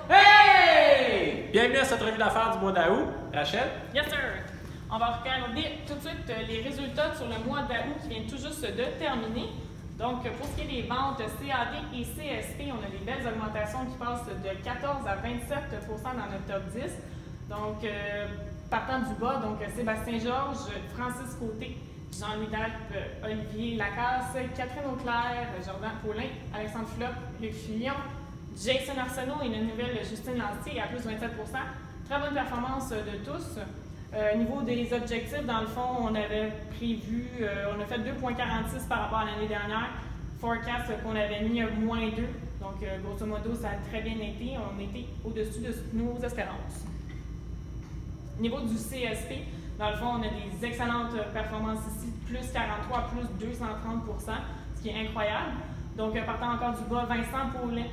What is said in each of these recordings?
Hey! Bienvenue à cette revue d'affaires du mois d'août. Rachel? Yes, sir! On va regarder tout de suite les résultats sur le mois d'août qui vient tout juste de terminer. Donc, pour ce qui est des ventes CAD et CSP, on a des belles augmentations qui passent de 14 à 27 % dans notre top 10. Donc, partant du bas, donc Sébastien Georges, Francis Côté, Jean-Louis Dalpe, Olivier Lacasse, Catherine Auclair, Jordan Paulin, Alexandre Flop, Luc Fillon, Jason Arsenault et la nouvelle Justine Lancier à plus 27 %. Très bonne performance de tous. Au niveau des objectifs, dans le fond, on avait prévu, on a fait 2,46 par rapport à l'année dernière. Forecast qu'on avait mis moins 2. Donc, grosso modo, ça a très bien été. On était au-dessus de nos espérances. Au niveau du CSP, dans le fond, on a des excellentes performances ici, plus 43, plus 230 %, ce qui est incroyable. Donc, partant encore du bas, Vincent Poulin,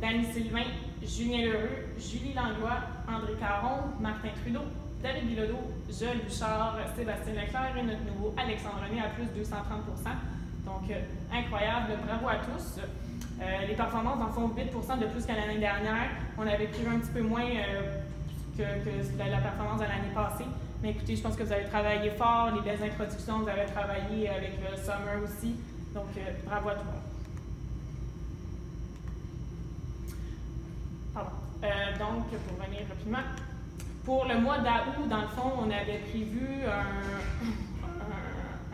Danny Sylvain, Julien Lheureux, Julie Langlois, André Caron, Martin Trudeau, David Bilodeau, Joël Bouchard, Sébastien Leclerc et notre nouveau Alexandre René à plus 230 %. Donc, incroyable, bravo à tous. Les performances en font 8 % de plus qu'à l'année dernière. On avait prévu un petit peu moins que la performance de l'année passée. Mais écoutez, je pense que vous avez travaillé fort, les belles introductions, vous avez travaillé avec le Summer aussi. Donc, bravo à tout le monde. Donc, pour revenir rapidement, pour le mois d'août, dans le fond, on avait prévu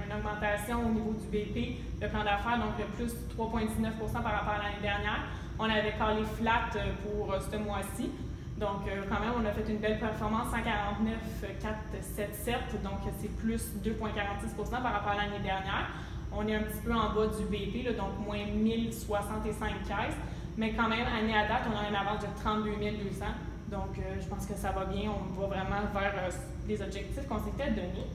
une augmentation au niveau du BP, le plan d'affaires, donc le plus 3,19 % par rapport à l'année dernière. On avait calé flat pour ce mois-ci. Donc, quand même, on a fait une belle performance, 149,477, donc c'est plus 2,46 % par rapport à l'année dernière. On est un petit peu en bas du BP, là, donc moins 1065 caisses. Mais quand même, année à date, on a une avance de 32 200. Donc, je pense que ça va bien. On va vraiment vers les objectifs qu'on s'était donnés.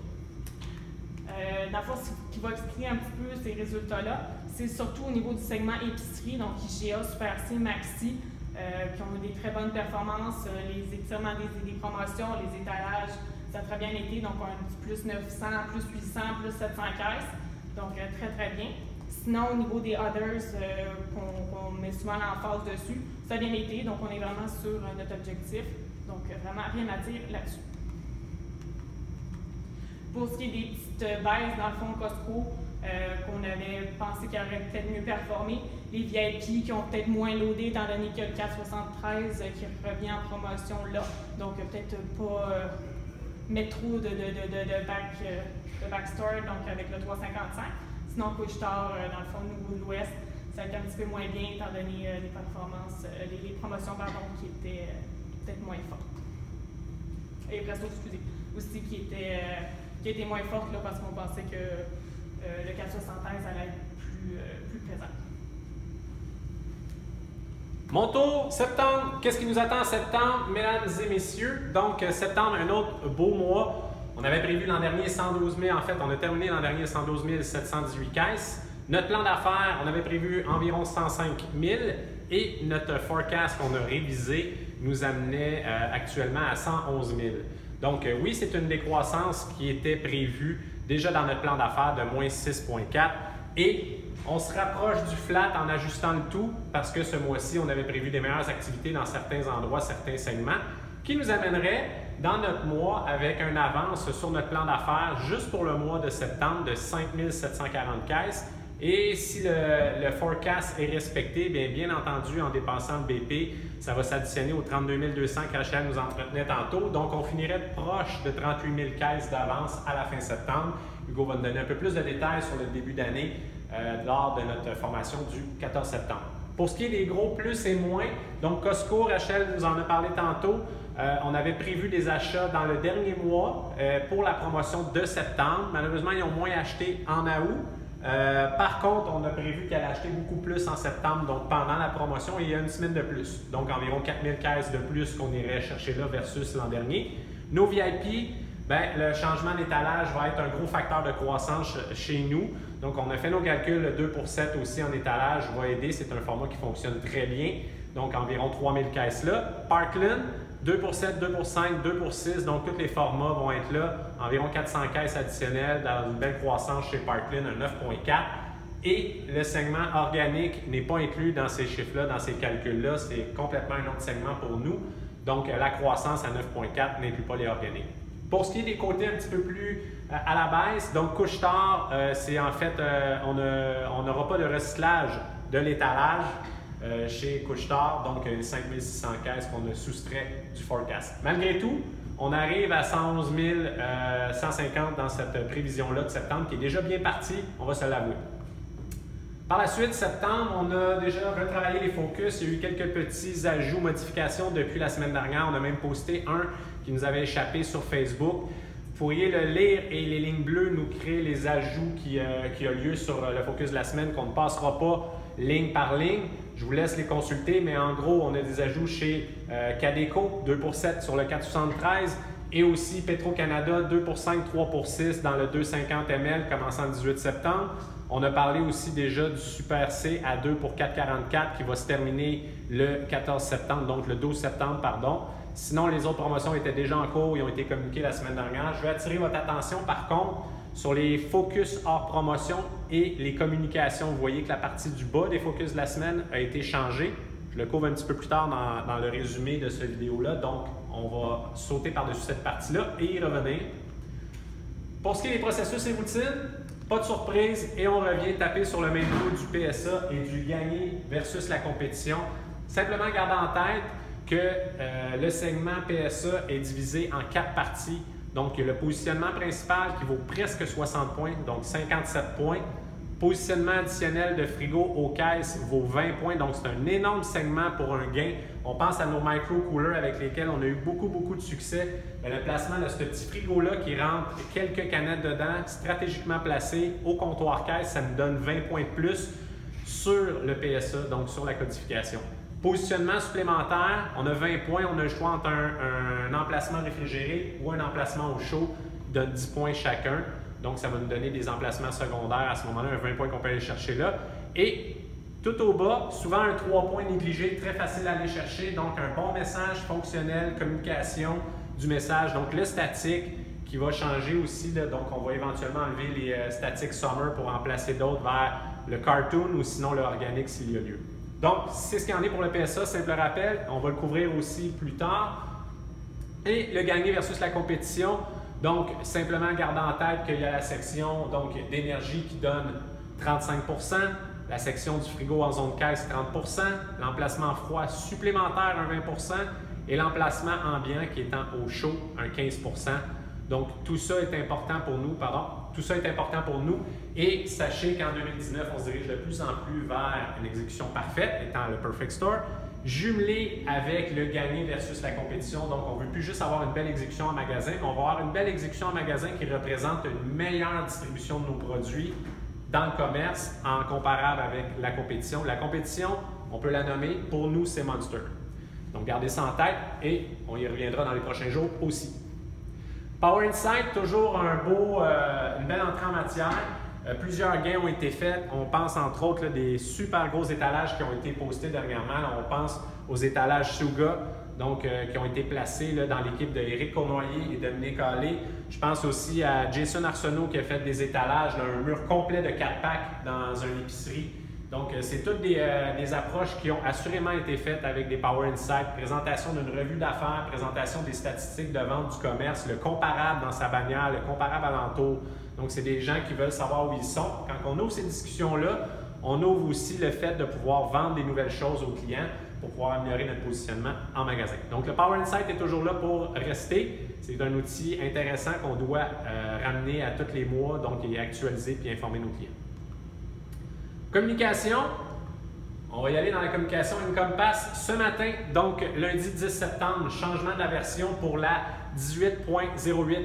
Dans le fond, ce qui va expliquer un petit peu ces résultats-là, c'est surtout au niveau du segment épicerie, donc IGA, Super C, Maxi, qui ont eu des très bonnes performances. Les étirements des promotions, les étalages, ça a très bien été. Donc, on a du plus 900, plus 800, plus 700 caisses. Donc, très, très bien. Sinon, au niveau des others, qu'on met souvent l'emphase dessus, ça a bien été. Donc, on est vraiment sur notre objectif. Donc, vraiment rien à dire là-dessus. Pour ce qui est des petites baisses, dans le fond, Costco, qu'on avait pensé qu'il aurait peut-être mieux performé, les VIP qui ont peut-être moins loadé, étant donné qu'il y a le 473 qui revient en promotion là. Donc, peut-être pas mettre trop de backstore, donc avec le 355. Sinon, Couche-Tard, dans le fond, nous, l'Ouest, ça a été un petit peu moins bien, étant donné les performances, les promotions, qui étaient peut-être moins fortes. Et Presto, excusez, aussi qui était moins forte, là, parce qu'on pensait que le 473 allait être plus présent. Mon tour, septembre. Qu'est-ce qui nous attend en septembre, mesdames et messieurs? Donc, septembre, un autre beau mois. On avait prévu l'an dernier 112 000. En fait, on a terminé l'an dernier 112 718 caisses. Notre plan d'affaires, on avait prévu environ 105 000 et notre forecast qu'on a révisé nous amenait actuellement à 111 000. Donc, oui, c'est une décroissance qui était prévue déjà dans notre plan d'affaires de moins 6,4 et on se rapproche du flat en ajustant le tout parce que ce mois-ci, on avait prévu des meilleures activités dans certains endroits, certains segments qui nous amèneraient dans notre mois avec une avance sur notre plan d'affaires juste pour le mois de septembre de 5 740 caisses. Et si le forecast est respecté, bien entendu, en dépassant le BP, ça va s'additionner aux 32 200 que Rachel nous entretenait tantôt. Donc, on finirait proche de 38 000 caisses d'avance à la fin septembre. Hugo va nous donner un peu plus de détails sur le début d'année lors de notre formation du 14 septembre. Pour ce qui est des gros plus et moins, donc Costco, Rachel nous en a parlé tantôt. On avait prévu des achats dans le dernier mois pour la promotion de septembre. Malheureusement, ils ont moins acheté en août. Par contre, on a prévu qu'elle achetait beaucoup plus en septembre, donc pendant la promotion, il y a une semaine de plus. Donc, environ 4000 caisses de plus qu'on irait chercher là versus l'an dernier. Nos VIP, le changement d'étalage va être un gros facteur de croissance chez nous. Donc, on a fait nos calculs, 2 pour 7 aussi en étalage va aider. C'est un format qui fonctionne très bien. Donc, environ 3000 caisses là. Parkland, 2 pour 7, 2 pour 5, 2 pour 6, donc tous les formats vont être là. Environ 400 caisses additionnelles dans une belle croissance chez Parkland, un 9,4. Et le segment organique n'est pas inclus dans ces chiffres-là, dans ces calculs-là. C'est complètement un autre segment pour nous. Donc, la croissance à 9,4 n'inclut pas les organiques. Pour ce qui est des côtés un petit peu plus à la baisse, donc Couche-Tard, c'est en fait, on n'aura pas de recyclage de l'étalage chez Couche-Tard, donc les 5600 caisses qu'on a soustrait du forecast. Malgré tout, on arrive à 111 150 dans cette prévision-là de septembre, qui est déjà bien partie, on va se l'avouer. Par la suite, septembre, on a déjà retravaillé les focus. Il y a eu quelques petits ajouts, modifications depuis la semaine dernière. On a même posté un qui nous avait échappé sur Facebook. Vous pourriez le lire et les lignes bleues nous créent les ajouts qui ont lieu sur le focus de la semaine qu'on ne passera pas ligne par ligne. Je vous laisse les consulter, mais en gros, on a des ajouts chez Cadeco, 2 pour 7 sur le 473 et aussi Petro-Canada, 2 pour 5, 3 pour 6 dans le 250 ml commençant le 18 septembre. On a parlé aussi déjà du Super C à 2 pour 4,44 qui va se terminer le 14 septembre, donc le 12 septembre, pardon. Sinon, les autres promotions étaient déjà en cours et ont été communiquées la semaine dernière. Je vais attirer votre attention par contre sur les focus hors promotion et les communications. Vous voyez que la partie du bas des focus de la semaine a été changée. Je le couvre un petit peu plus tard dans le résumé de cette vidéo-là, donc on va sauter par-dessus cette partie-là et y revenir. Pour ce qui est des processus et routines, pas de surprise et on revient taper sur le même coup du PSA et du gagné versus la compétition. Simplement garder en tête que le segment PSA est divisé en 4 parties. Donc, il y a le positionnement principal qui vaut presque 60 points, donc 57 points. Positionnement additionnel de frigo aux caisses vaut 20 points, donc c'est un énorme segment pour un gain. On pense à nos micro-coolers avec lesquels on a eu beaucoup de succès. Le placement de ce petit frigo-là qui rentre quelques canettes dedans, stratégiquement placé au comptoir caisse, ça nous donne 20 points de plus sur le PSA, donc sur la codification. Positionnement supplémentaire, on a 20 points, on a le choix entre un emplacement réfrigéré ou un emplacement au chaud de 10 points chacun. Donc, ça va nous donner des emplacements secondaires à ce moment-là, un 20 points qu'on peut aller chercher là. Et tout au bas, souvent un 3 points négligé, très facile à aller chercher. Donc, un bon message fonctionnel, communication du message. Donc, le statique qui va changer aussi. Là, donc, on va éventuellement enlever les statiques summer pour en placer d'autres vers le cartoon ou sinon le organique s'il y a lieu. Donc, c'est ce qu'il y en est pour le PSA, simple rappel. On va le couvrir aussi plus tard. Et le gagné versus la compétition. Donc, simplement garder en tête qu'il y a la section d'énergie qui donne 35 %, la section du frigo en zone caisse 30 %, l'emplacement froid supplémentaire un 20 % et l'emplacement ambiant qui est au chaud un 15 %. Donc, tout ça est important pour nous, et sachez qu'en 2019, on se dirige de plus en plus vers une exécution parfaite, étant le Perfect Store, jumelé avec le gagné versus la compétition. Donc, on ne veut plus juste avoir une belle exécution en magasin, mais on va avoir une belle exécution en magasin qui représente une meilleure distribution de nos produits dans le commerce en comparable avec la compétition. La compétition, on peut la nommer, pour nous, c'est Monster. Donc, gardez ça en tête et on y reviendra dans les prochains jours aussi. Power Insight, toujours une belle entrée en matière. Plusieurs gains ont été faits. On pense entre autres des super gros étalages qui ont été postés dernièrement. Là, on pense aux étalages Suga, qui ont été placés dans l'équipe d'Éric Cournoyer et Dominique Hallé. Je pense aussi à Jason Arsenault qui a fait des étalages, un mur complet de 4 packs dans une épicerie. Donc, c'est toutes des approches qui ont assurément été faites avec des Power Insights, présentation d'une revue d'affaires, présentation des statistiques de vente du commerce, le comparable dans sa bannière, le comparable alentour. Donc, c'est des gens qui veulent savoir où ils sont. Quand on ouvre ces discussions-là, on ouvre aussi le fait de pouvoir vendre des nouvelles choses aux clients pour pouvoir améliorer notre positionnement en magasin. Donc, le Power Insight est toujours là pour rester. C'est un outil intéressant qu'on doit ramener à tous les mois, donc et actualiser puis informer nos clients. Communication, on va y aller dans la communication Encompass ce matin, donc lundi 10 septembre, changement de la version pour la 18.08.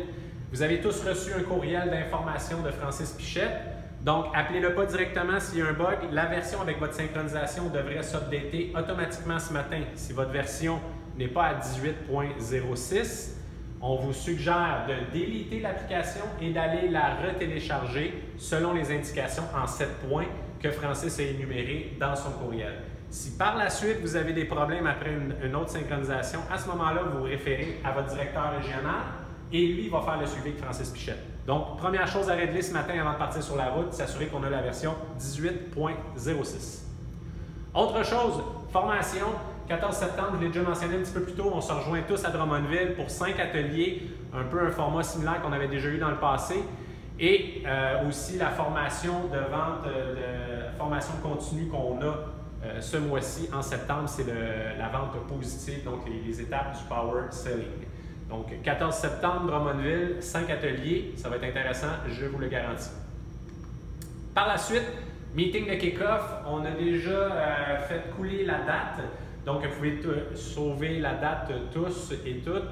Vous avez tous reçu un courriel d'information de Francis Pichette, donc appelez-le pas directement s'il y a un bug. La version avec votre synchronisation devrait s'updater automatiquement ce matin. Si votre version n'est pas à 18.06, on vous suggère de déliter l'application et d'aller la retélécharger selon les indications en 7 points que Francis a énumérées dans son courriel. Si par la suite vous avez des problèmes après une autre synchronisation, à ce moment-là, vous vous référez à votre directeur régional et lui va faire le suivi avec Francis Pichette. Donc, première chose à régler ce matin avant de partir sur la route, s'assurer qu'on a la version 18.06. Autre chose, formation. 14 septembre, je l'ai déjà mentionné un petit peu plus tôt, on se rejoint tous à Drummondville pour 5 ateliers, un peu un format similaire qu'on avait déjà eu dans le passé. Et aussi la formation de vente, formation continue qu'on a ce mois-ci en septembre, c'est la vente positive, donc les étapes du Power Selling. Donc 14 septembre, Drummondville, 5 ateliers, ça va être intéressant, je vous le garantis. Par la suite, meeting de kick-off, on a déjà fait couler la date. Donc, vous pouvez sauver la date tous et toutes.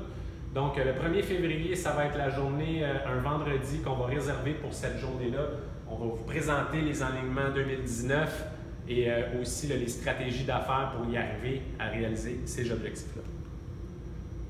Donc, le 1er février, ça va être la journée, un vendredi qu'on va réserver pour cette journée-là. On va vous présenter les enlignements 2019 et aussi les stratégies d'affaires pour y arriver à réaliser ces objectifs-là.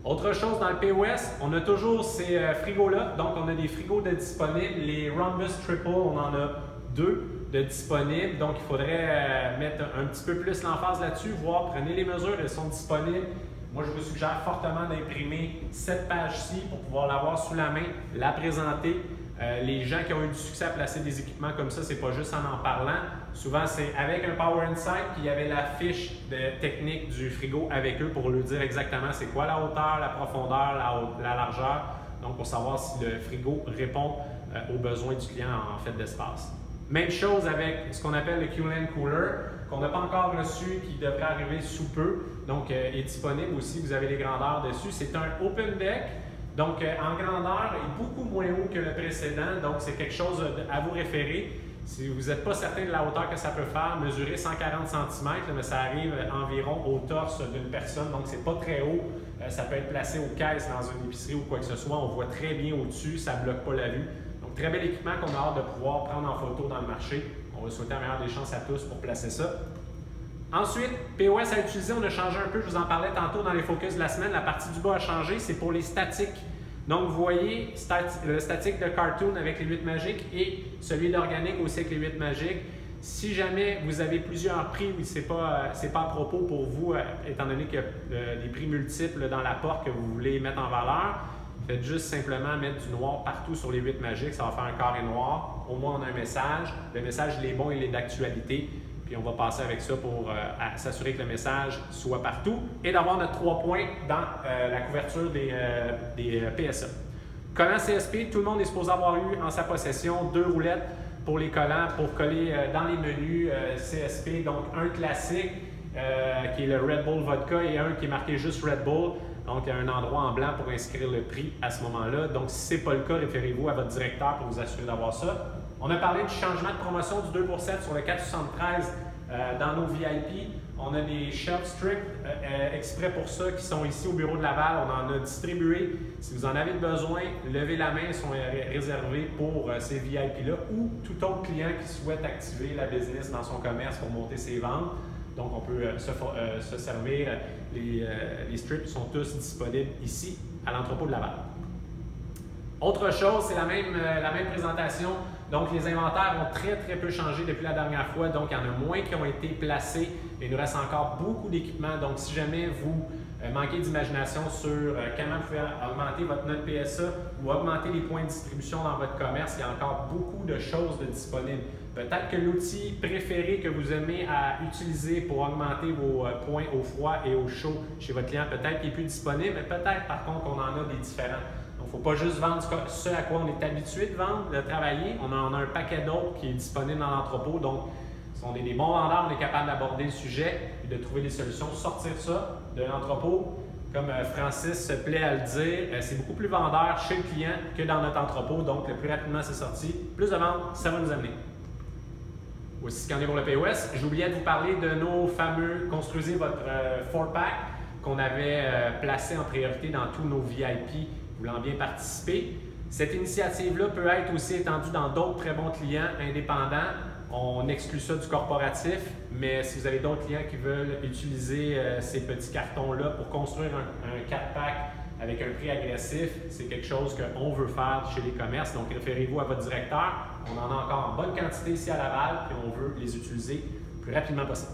Autre chose dans le POS, on a toujours ces frigos-là. Donc, on a des frigos de disponibles. Les Rhombus Triple, on en a 2 de disponibles. Donc, il faudrait mettre un petit peu plus l'emphase là-dessus, voir, prenez les mesures, elles sont disponibles. Moi, je vous suggère fortement d'imprimer cette page-ci pour pouvoir l'avoir sous la main, la présenter. Les gens qui ont eu du succès à placer des équipements comme ça, c'est pas juste en parlant. Souvent, c'est avec un Power Insight, puis il y avait la fiche de technique du frigo avec eux pour leur dire exactement c'est quoi la hauteur, la profondeur, la largeur. Donc, pour savoir si le frigo répond aux besoins du client en fait d'espace. Même chose avec ce qu'on appelle le Q-Lane Cooler, qu'on n'a pas encore reçu, qui devrait arriver sous peu, donc est disponible aussi, vous avez les grandeurs dessus. C'est un open deck, donc en grandeur est beaucoup moins haut que le précédent, donc c'est quelque chose à vous référer. Si vous n'êtes pas certain de la hauteur que ça peut faire, mesurez 140 cm, mais ça arrive environ au torse d'une personne, donc c'est pas très haut. Ça peut être placé aux caisses dans une épicerie ou quoi que ce soit, on voit très bien au-dessus, ça ne bloque pas la vue. Très bel équipement qu'on a hâte de pouvoir prendre en photo dans le marché. On va souhaiter la meilleure des chances à tous pour placer ça. Ensuite, POS à utiliser, on a changé un peu, je vous en parlais tantôt dans les focus de la semaine. La partie du bas a changé, c'est pour les statiques. Donc, vous voyez le statique de Cartoon avec les 8 magiques et celui d'organique aussi avec les 8 magiques. Si jamais vous avez plusieurs prix où ce n'est pas à propos pour vous, étant donné qu'il y a des prix multiples dans l'apport que vous voulez mettre en valeur, faites juste simplement mettre du noir partout sur les 8 magiques, ça va faire un carré noir. Au moins, on a un message. Le message, il est bon, il est d'actualité. Puis on va passer avec ça pour s'assurer que le message soit partout et d'avoir notre 3 points dans la couverture des PSA. Collant CSP, tout le monde est supposé avoir eu en sa possession 2 roulettes pour les collants pour coller dans les menus CSP. Donc, un classique qui est le Red Bull Vodka et un qui est marqué juste Red Bull. Donc, il y a un endroit en blanc pour inscrire le prix à ce moment-là. Donc, si ce n'est pas le cas, référez-vous à votre directeur pour vous assurer d'avoir ça. On a parlé du changement de promotion du 2 pour 7 sur le 4,73 dans nos VIP. On a des shelf strips exprès pour ça qui sont ici au bureau de Laval. On en a distribué. Si vous en avez besoin, levez la main, ils sont réservés pour ces VIP-là ou tout autre client qui souhaite activer la business dans son commerce pour monter ses ventes. Donc, on peut se servir. Les strips sont tous disponibles ici, à l'entrepôt de Laval. Autre chose, c'est la même présentation. Donc, les inventaires ont très peu changé depuis la dernière fois. Donc, il y en a moins qui ont été placés. Il nous reste encore beaucoup d'équipements. Donc, si jamais vous manquez d'imagination sur comment vous pouvez augmenter votre note PSA ou augmenter les points de distribution dans votre commerce, il y a encore beaucoup de choses de disponibles. Peut-être que l'outil préféré que vous aimez à utiliser pour augmenter vos points au froid et au chaud chez votre client, peut-être qu'il n'est plus disponible, mais peut-être par contre qu'on en a des différents. Donc, il ne faut pas juste vendre ce à quoi on est habitué de vendre, de travailler. On en a un paquet d'autres qui est disponible dans l'entrepôt. Donc, si on est des bons vendeurs, on est capable d'aborder le sujet et de trouver des solutions, sortir ça de l'entrepôt. Comme Francis se plaît à le dire, c'est beaucoup plus vendeur chez le client que dans notre entrepôt. Donc, le plus rapidement c'est sorti, plus de ventes, ça va nous amener. Aussi, ce qu'on est pour le POS, j'oubliais de vous parler de nos fameux construisez votre 4-pack qu'on avait placé en priorité dans tous nos VIP voulant bien participer. Cette initiative-là peut être aussi étendue dans d'autres très bons clients indépendants. On exclut ça du corporatif, mais si vous avez d'autres clients qui veulent utiliser ces petits cartons-là pour construire un 4-pack avec un prix agressif, c'est quelque chose qu'on veut faire chez les commerces. Donc, référez-vous à votre directeur. On en a encore en bonne quantité ici à Laval et on veut les utiliser le plus rapidement possible.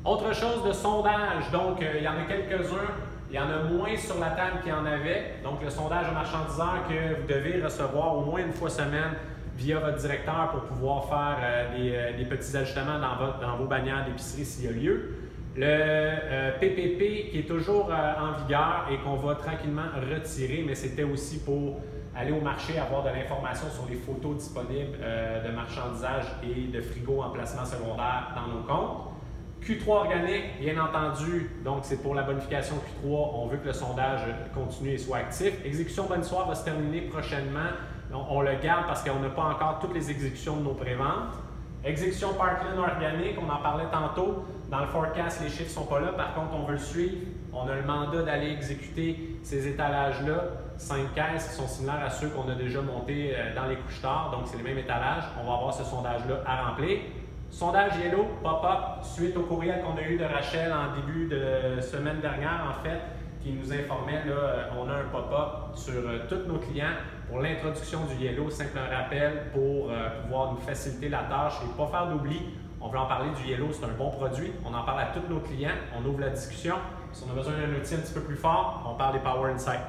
Autre chose de sondage, donc il y en a quelques-uns, il y en a moins sur la table qu'il y en avait. Donc le sondage de marchandiseur que vous devez recevoir au moins une fois semaine via votre directeur pour pouvoir faire des petits ajustements dans vos bannières d'épicerie s'il y a lieu. Le PPP qui est toujours en vigueur et qu'on va tranquillement retirer, mais c'était aussi pour aller au marché, avoir de l'information sur les photos disponibles de marchandisage et de frigo en placement secondaire dans nos comptes. Q3 organique, bien entendu, donc c'est pour la bonification Q3, on veut que le sondage continue et soit actif. Exécution bonne soir va se terminer prochainement. On le garde parce qu'on n'a pas encore toutes les exécutions de nos préventes. Exécution Parkland organique, on en parlait tantôt. Dans le forecast, les chiffres ne sont pas là. Par contre, on veut le suivre. On a le mandat d'aller exécuter ces étalages-là. 5 caisses qui sont similaires à ceux qu'on a déjà montés dans les couches tard. Donc, c'est les mêmes étalages. On va avoir ce sondage-là à remplir. Sondage Yellow, pop-up, suite au courriel qu'on a eu de Rachel en début de semaine dernière, en fait, qui nous informait, là, on a un pop-up sur tous nos clients pour l'introduction du Yellow. Simple rappel pour pouvoir nous faciliter la tâche et ne pas faire d'oubli. On veut en parler du Yellow, c'est un bon produit. On en parle à tous nos clients, on ouvre la discussion. Si on a besoin d'un outil un petit peu plus fort, on parle des Power Insights.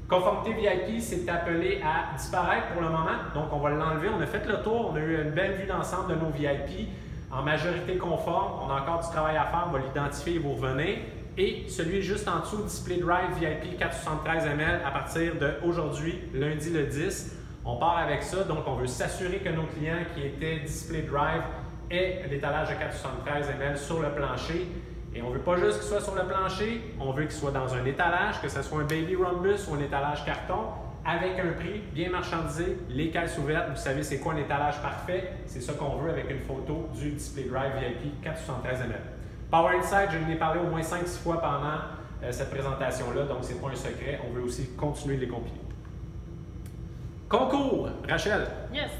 Conformité VIP s'est appelé à disparaître pour le moment, donc on va l'enlever. On a fait le tour, on a eu une belle vue d'ensemble de nos VIP en majorité conforme. On a encore du travail à faire, on va l'identifier et vous revenir. Et celui juste en dessous, Display Drive VIP 473 ml à partir d'aujourd'hui, lundi le 10. On part avec ça, donc on veut s'assurer que nos clients qui étaient Display Drive aient l'étalage de 473 ml sur le plancher. Et on ne veut pas juste qu'il soit sur le plancher, on veut qu'il soit dans un étalage, que ce soit un Baby Rhombus ou un étalage carton, avec un prix bien marchandisé, les caisses ouvertes. Vous savez c'est quoi un étalage parfait? C'est ça qu'on veut avec une photo du Display Drive VIP 473 ml. Power Insight, je l'ai parlé au moins 5-6 fois pendant cette présentation-là, donc ce n'est pas un secret. On veut aussi continuer de les compiler. Concours, Rachel. Yes.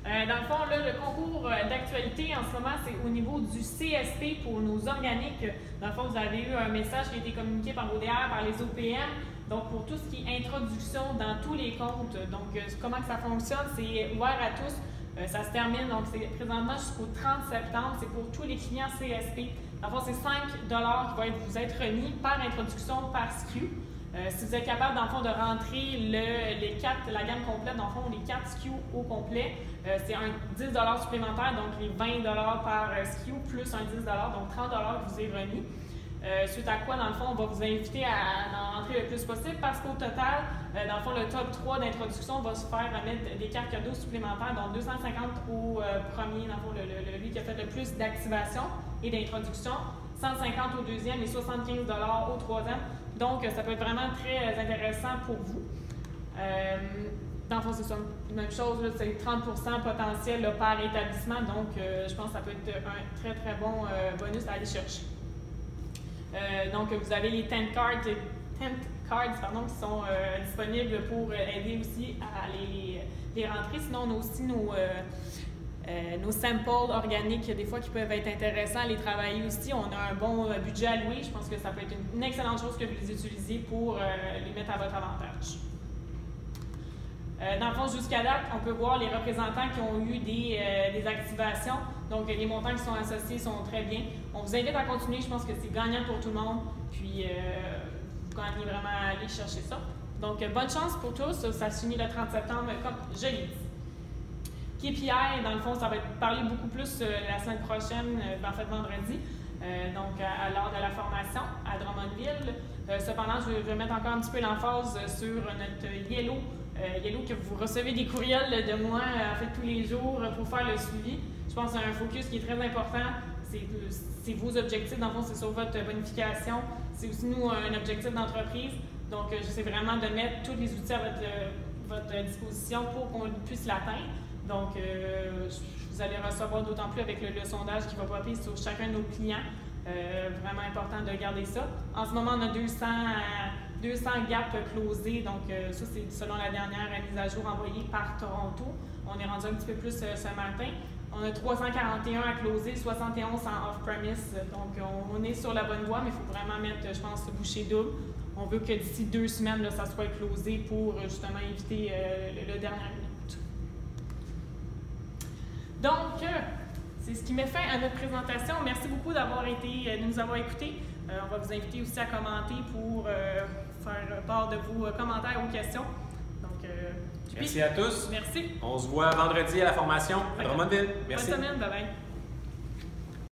Dans le fond, là, le concours d'actualité en ce moment, c'est au niveau du CSP pour nos organiques. Dans le fond, vous avez eu un message qui a été communiqué par ODR, par les OPM. Donc, pour tout ce qui est introduction dans tous les comptes. Donc, comment que ça fonctionne, c'est ouvert à tous. Ça se termine, donc c'est présentement jusqu'au 30 septembre. C'est pour tous les clients CSP. Dans le fond, c'est 5 $ qui vont vous être remis par introduction, par SKU. Si vous êtes capable, dans le fond, de rentrer la gamme complète, dans le fond, les 4 SKU au complet, c'est un 10 $ supplémentaire, donc les 20 $ par SKU plus un 10 $, donc 30 $ qui vous est remis. Suite à quoi, dans le fond, on va vous inviter à en rentrer le plus possible parce qu'au total, dans le fond, le top 3 d'introduction va se faire remettre des cartes cadeaux supplémentaires, donc 250 au premier, dans le fond, lui qui a fait le plus d'activation et d'introduction, 150 au deuxième et 75 $ au troisième. Donc, ça peut être vraiment très intéressant pour vous. Dans le fond, c'est ça. Même chose, là, c'est 30 % potentiel là, par établissement. Donc, je pense que ça peut être un très, très bon bonus à aller chercher. Donc, vous avez les tent cards qui sont disponibles pour aider aussi à les rentrer. Sinon, on a aussi nos samples organiques, des fois, qui peuvent être intéressants à les travailler aussi. On a un bon budget alloué. Je pense que ça peut être une excellente chose que vous les utilisiez pour les mettre à votre avantage. Dans le fond, jusqu'à date, on peut voir les représentants qui ont eu des activations. Donc, les montants qui sont associés sont très bien. On vous invite à continuer. Je pense que c'est gagnant pour tout le monde. Puis, vous gagnez vraiment à aller chercher ça. Donc, bonne chance pour tous. Ça se finit le 30 septembre, comme je l'ai dit. KPI, dans le fond, ça va être parlé beaucoup plus la semaine prochaine, en fait vendredi, donc lors de la formation à Drummondville. Cependant, je vais mettre encore un petit peu l'emphase sur notre Yellow. Yellow, que vous recevez des courriels de moi en fait tous les jours pour faire le suivi. Je pense que c'est un focus qui est très important. C'est vos objectifs, dans le fond, c'est sur votre bonification. C'est aussi, nous, un objectif d'entreprise. Donc, j'essaie vraiment de mettre tous les outils à votre disposition pour qu'on puisse l'atteindre. Donc, vous allez recevoir d'autant plus avec le sondage qui va popper sur chacun de nos clients. Vraiment important de garder ça. En ce moment, on a 200 gaps closés. Donc, ça, c'est selon la dernière mise à jour envoyée par Toronto. On est rendu un petit peu plus ce matin. On a 341 à closer, 71 en off-premise. Donc, on est sur la bonne voie, mais il faut vraiment mettre, je pense, bouchée double. On veut que d'ici 2 semaines, là, ça soit closé pour justement éviter le dernier minute. Donc, C'est ce qui met fin à notre présentation. Merci beaucoup d'avoir de nous avoir écoutés. On va vous inviter aussi à commenter pour faire part de vos commentaires ou questions. Donc, merci à tous. Merci. On se voit vendredi à la formation à Drummondville. Merci. Bonne semaine. Bye bye.